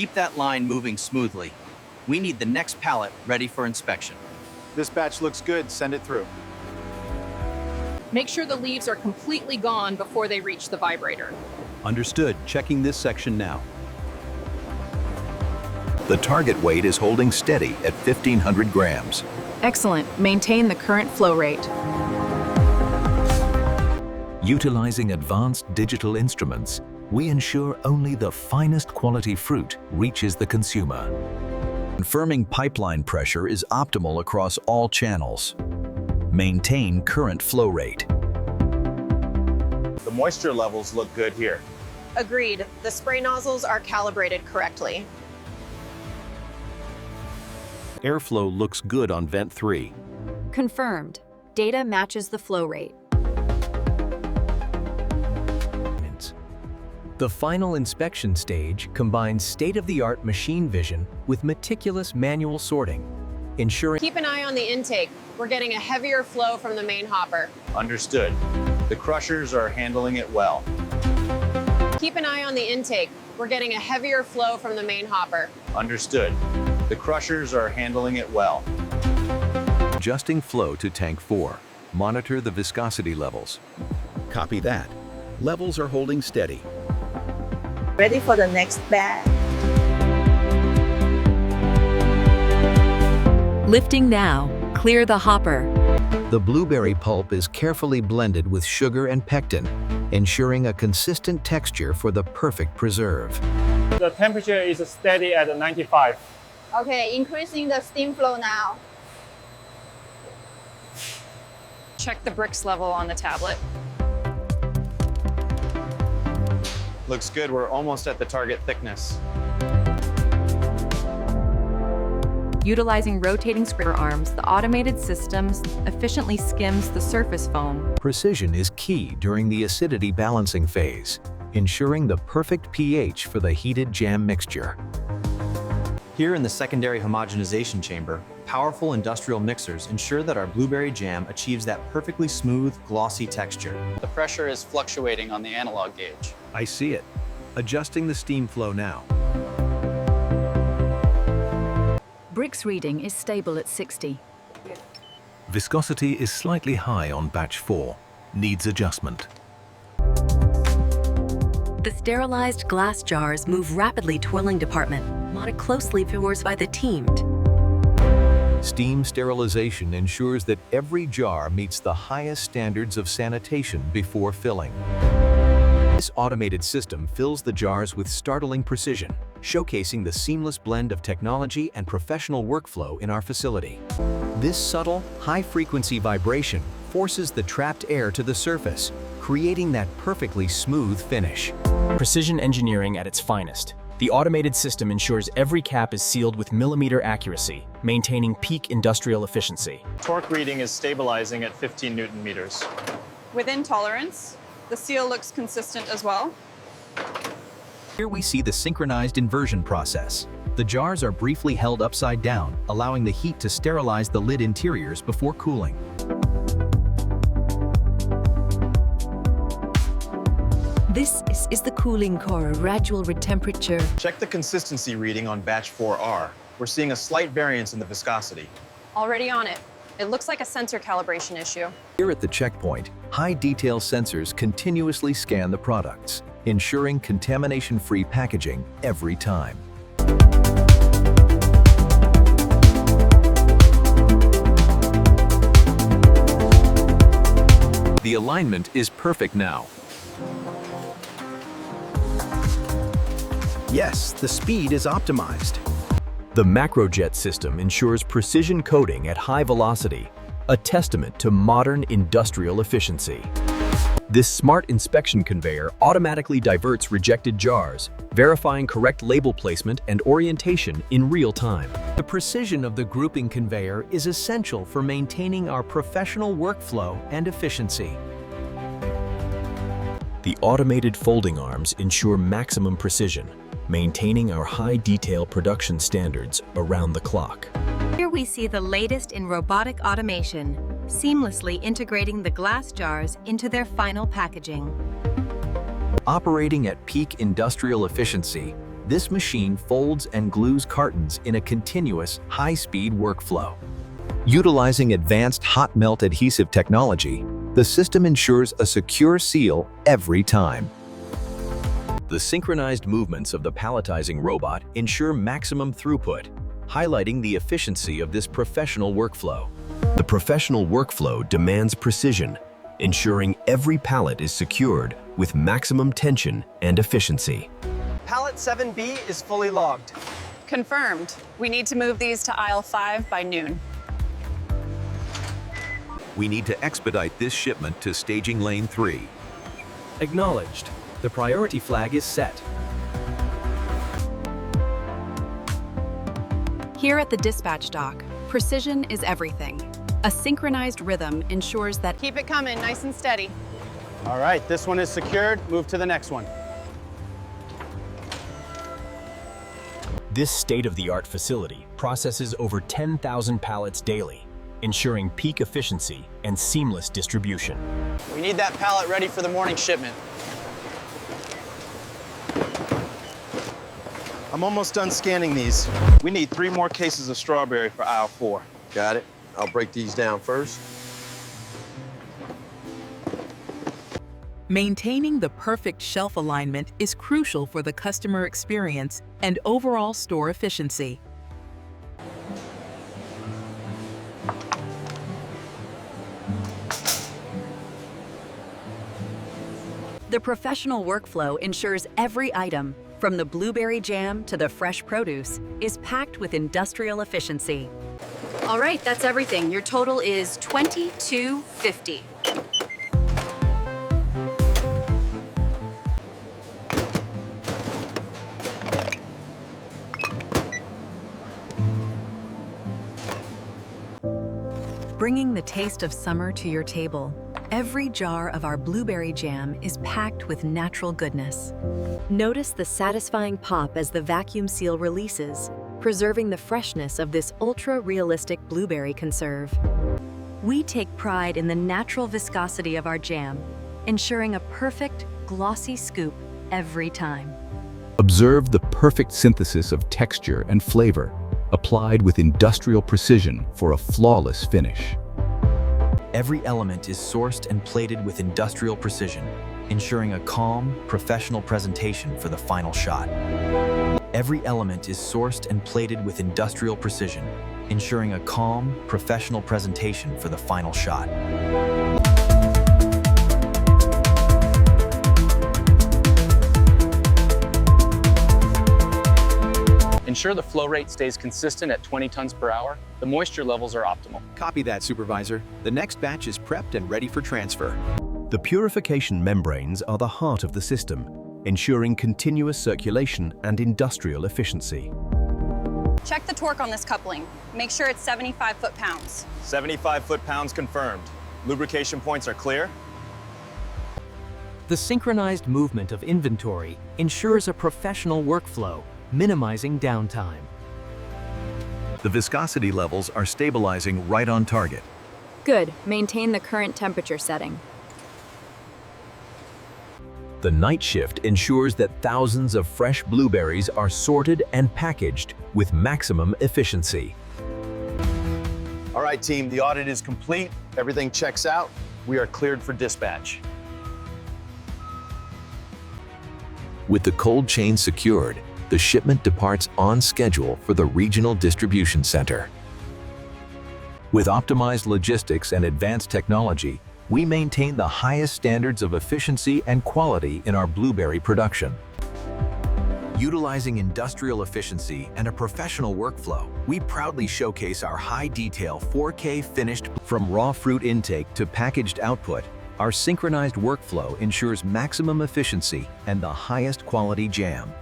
Keep that line moving smoothly. We need the next pallet ready for inspection. This batch looks good. Send it through. Make sure the leaves are completely gone before they reach the vibrator. Understood. Checking this section now. The target weight is holding steady at 1,500 grams. Excellent. Maintain the current flow rate. Utilizing advanced digital instruments, we ensure only the finest quality fruit reaches the consumer. Confirming pipeline pressure is optimal across all channels. Maintain current flow rate. The moisture levels look good here. Agreed. The spray nozzles are calibrated correctly. Airflow looks good on vent 3. Confirmed. Data matches the flow rate. The final inspection stage combines state-of-the-art machine vision with meticulous manual sorting, ensuring... Keep an eye on the intake. We're getting a heavier flow from the main hopper. Understood. The crushers are handling it well. Keep an eye on the intake. We're getting a heavier flow from the main hopper. Understood. The crushers are handling it well. Adjusting flow to tank 4. Monitor the viscosity levels. Copy that. Levels are holding steady. Ready for the next batch. Lifting now. Clear the hopper. The blueberry pulp is carefully blended with sugar and pectin, ensuring a consistent texture for the perfect preserve. The temperature is steady at 95. Okay, increasing the steam flow now. Check the Brix level on the tablet. Looks good. We're almost at the target thickness. Utilizing rotating scraper arms, the automated system efficiently skims the surface foam. Precision is key during the acidity balancing phase, ensuring the perfect pH for the heated jam mixture. Here in the secondary homogenization chamber, powerful industrial mixers ensure that our blueberry jam achieves that perfectly smooth, glossy texture. The pressure is fluctuating on the analog gauge. I see it. Adjusting the steam flow now. Brix reading is stable at 60. Viscosity is slightly high on batch 4. Needs adjustment. The sterilized glass jars move rapidly to filling department, monitored closely viewers by the teamed. Steam sterilization ensures that every jar meets the highest standards of sanitation before filling. This automated system fills the jars with startling precision, showcasing the seamless blend of technology and professional workflow in our facility. This subtle, high-frequency vibration forces the trapped air to the surface, creating that perfectly smooth finish. Precision engineering at its finest. The automated system ensures every cap is sealed with millimeter accuracy, maintaining peak industrial efficiency. Torque reading is stabilizing at 15 Newton meters. Within tolerance, the seal looks consistent as well. Here we see the synchronized inversion process. The jars are briefly held upside down, allowing the heat to sterilize the lid interiors before cooling. This is the cooling core, gradual temperature. Check the consistency reading on batch 4R. We're seeing a slight variance in the viscosity. Already on it. It looks like a sensor calibration issue. Here at the checkpoint, high-detail sensors continuously scan the products, ensuring contamination-free packaging every time. The alignment is perfect now. Yes, the speed is optimized. The macrojet system ensures precision coating at high velocity, a testament to modern industrial efficiency. This smart inspection conveyor automatically diverts rejected jars, verifying correct label placement and orientation in real time. The precision of the grouping conveyor is essential for maintaining our professional workflow and efficiency. The automated folding arms ensure maximum precision, maintaining our high-detail production standards around the clock. Here we see the latest in robotic automation, seamlessly integrating the glass jars into their final packaging. Operating at peak industrial efficiency, This machine folds and glues cartons in a continuous, high-speed workflow. Utilizing advanced hot melt adhesive technology, the system ensures a secure seal every time. The synchronized movements of the palletizing robot ensure maximum throughput, highlighting the efficiency of this professional workflow. The professional workflow demands precision, ensuring every pallet is secured with maximum tension and efficiency. Pallet 7B is fully logged. Confirmed. We need to move these to aisle 5 by noon. We need to expedite this shipment to staging lane 3. Acknowledged. The priority flag is set. Here at the dispatch dock, precision is everything. A synchronized rhythm ensures that... Keep it coming, nice and steady. All right, this one is secured. Move to the next one. This state-of-the-art facility processes over 10,000 pallets daily, ensuring peak efficiency and seamless distribution. We need that pallet ready for the morning shipment. I'm almost done scanning these. We need 3 more cases of strawberry for aisle 4. Got it. I'll break these down first. Maintaining the perfect shelf alignment is crucial for the customer experience and overall store efficiency. The professional workflow ensures every item, from the blueberry jam to the fresh produce, is packed with industrial efficiency. All right, that's everything. Your total is $22.50. Bringing the taste of summer to your table, every jar of our blueberry jam is packed with natural goodness. Notice the satisfying pop as the vacuum seal releases, preserving the freshness of this ultra-realistic blueberry conserve. We take pride in the natural viscosity of our jam, ensuring a perfect, glossy scoop every time. Observe the perfect synthesis of texture and flavor, applied with industrial precision for a flawless finish. Every element is sourced and plated with industrial precision, ensuring a calm, professional presentation for the final shot. Every element is sourced and plated with industrial precision, ensuring a calm, professional presentation for the final shot. Ensure the flow rate stays consistent at 20 tons per hour. The moisture levels are optimal. Copy that, Supervisor. The next batch is prepped and ready for transfer. The purification membranes are the heart of the system, ensuring continuous circulation and industrial efficiency. Check the torque on this coupling. Make sure it's 75 foot-pounds. 75 foot-pounds confirmed. Lubrication points are clear. The synchronized movement of inventory ensures a professional workflow, minimizing downtime. The viscosity levels are stabilizing right on target. Good. Maintain the current temperature setting. The night shift ensures that thousands of fresh blueberries are sorted and packaged with maximum efficiency. All right, team, the audit is complete. Everything checks out. We are cleared for dispatch. With the cold chain secured, the shipment departs on schedule for the regional distribution center. With optimized logistics and advanced technology, we maintain the highest standards of efficiency and quality in our blueberry production. Utilizing industrial efficiency and a professional workflow, we proudly showcase our high-detail 4K finished. From raw fruit intake to packaged output, our synchronized workflow ensures maximum efficiency and the highest quality jam.